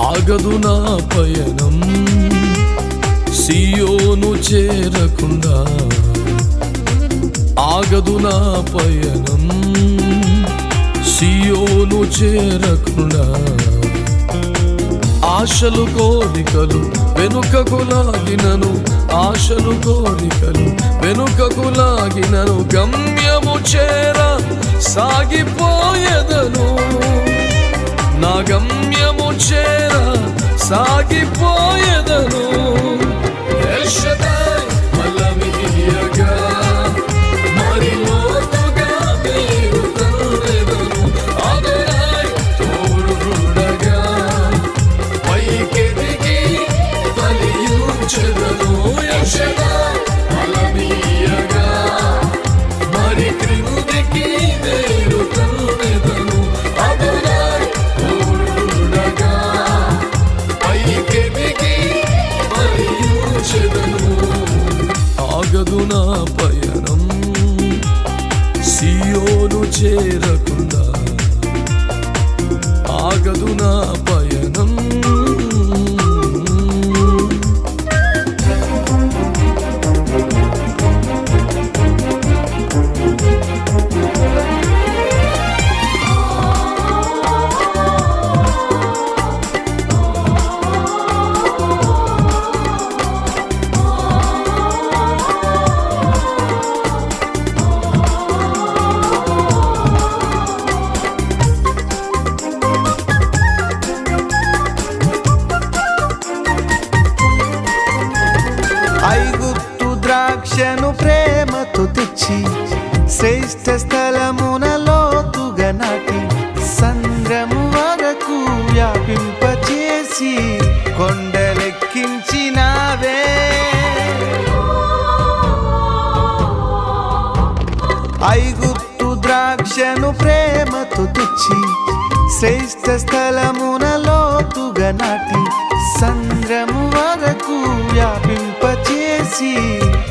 ఆగదు నా పయనం సియోను చేరకుండా, ఆగదు నా పయనం సియోను చేరకుండా. ఆశలు కోరికలు వెనుకకు లాగినను, ఆశలు కోరికలు వెనుకకు లాగినను, గమ్యము చేర సాగిపోయేదను, నా గమ్యము చేర సాగిపోయేదను. ఎల్ షద్దై బలమియ్యగా మరి లోతుగా మీరు తన్నెదను, అదోనై తోడుండగా పైకెదిగి ఫలించెదను. ఎల్ షద్దై బలమియ్యగా మరి క్రిందికి మీరు తన్నెదను, అదోనై ఆగదు నా పయనం సియోను చేరకుండా, ఆగదు నా పయనం. ఐగుప్తు ద్రాక్షను ప్రేమతో తెచ్చి శ్రేష్ఠ స్థలమున లోతుగా నాటి సంద్రము వరకు వ్యాపింపచేసి కొండలెక్కించినావే. ఐగుప్తు ద్రాక్షను ప్రేమతో తెచ్చి శ్రేష్ఠ స్థలమున లోతుగా నాటి సంద్రము వరకు వ్యాపింపచేసి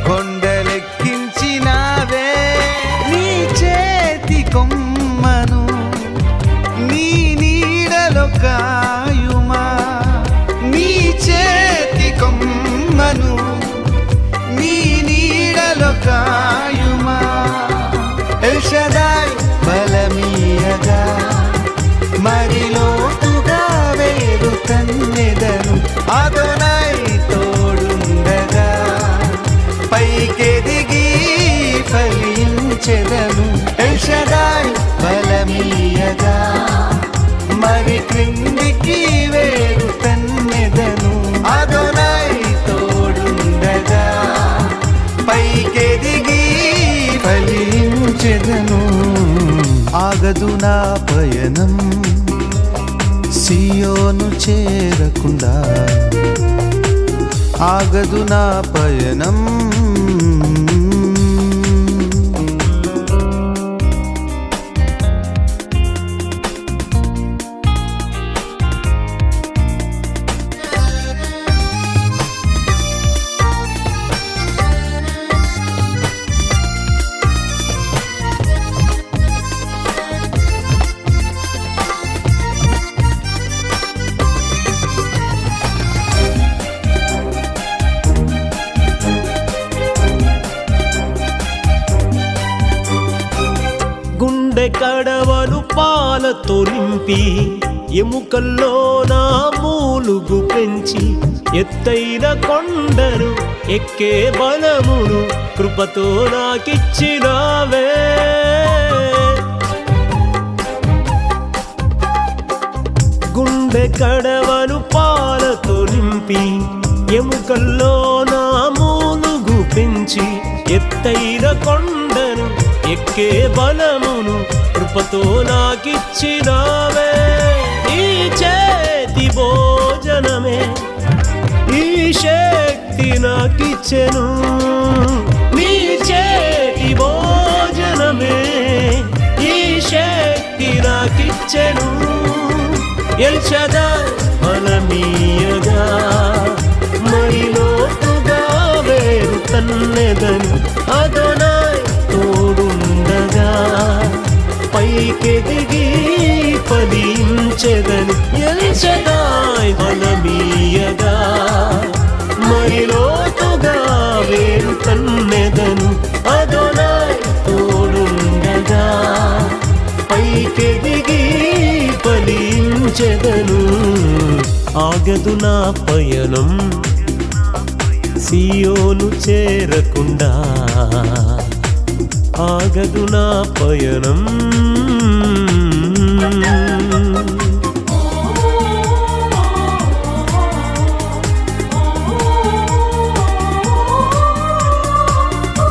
కొండలెక్కించినావే. నీ చేతి కొమ్మను నీ నీడలో కాయుమా, నీ చేతి కొమ్మను నీ నీడలో కాయుమా. ఎల్ షద్దై బలమియ్యగా మరి లోతుగా వేరు తన్నెదను, అదోనై తోడుండగా పైకెదిగి ఫలించెదను. ఎల్ షద్దై బలమియ్యగా మరి క్రిందికి వేరు తన్నెదను, అదోనై తోడుండగా పైకెదిగి ఫలించెదను. ఆగదు నా పయనం సియోను చేరకుండా, ఆగదు నా పయనం. గుండె కడవలు పాలతో నింపి ఎముకల్లో నా మూలుగు పెంచి ఎత్తైన కొండను ఎక్కే బలమును కృపతో నాకిచ్చినావే. గుండె కడవలు పాలతో నింపి ఎముకల్లో నా మూలుగు పెంచి ఎత్తైన కొండను ఎక్కే బలమును కృపతో నాకిచ్చినావే. ఈ చేతి భోజనమే ఈ శక్తి నాకిచ్చెను. నీ చేతి భోజనమే ఈ శక్తి నాకిచ్చెను. ఎల్ షదాయ్ బలమీయగా మరి లోతుగా వేరు తన్నెదను. అదోనాయ్ తోడుండగా పైకెదిగి ఫలించెదను. ఎల్ షదాయ్ బలమీయగా మరి లోతుగా వేరు తన్నెదను. అదోనాయ్ తోడుండగా పైకెదిగి ఫలించెదను. ఆగదు నా పయనం సియోను చేరకుండా. ఆగదు నా పయనం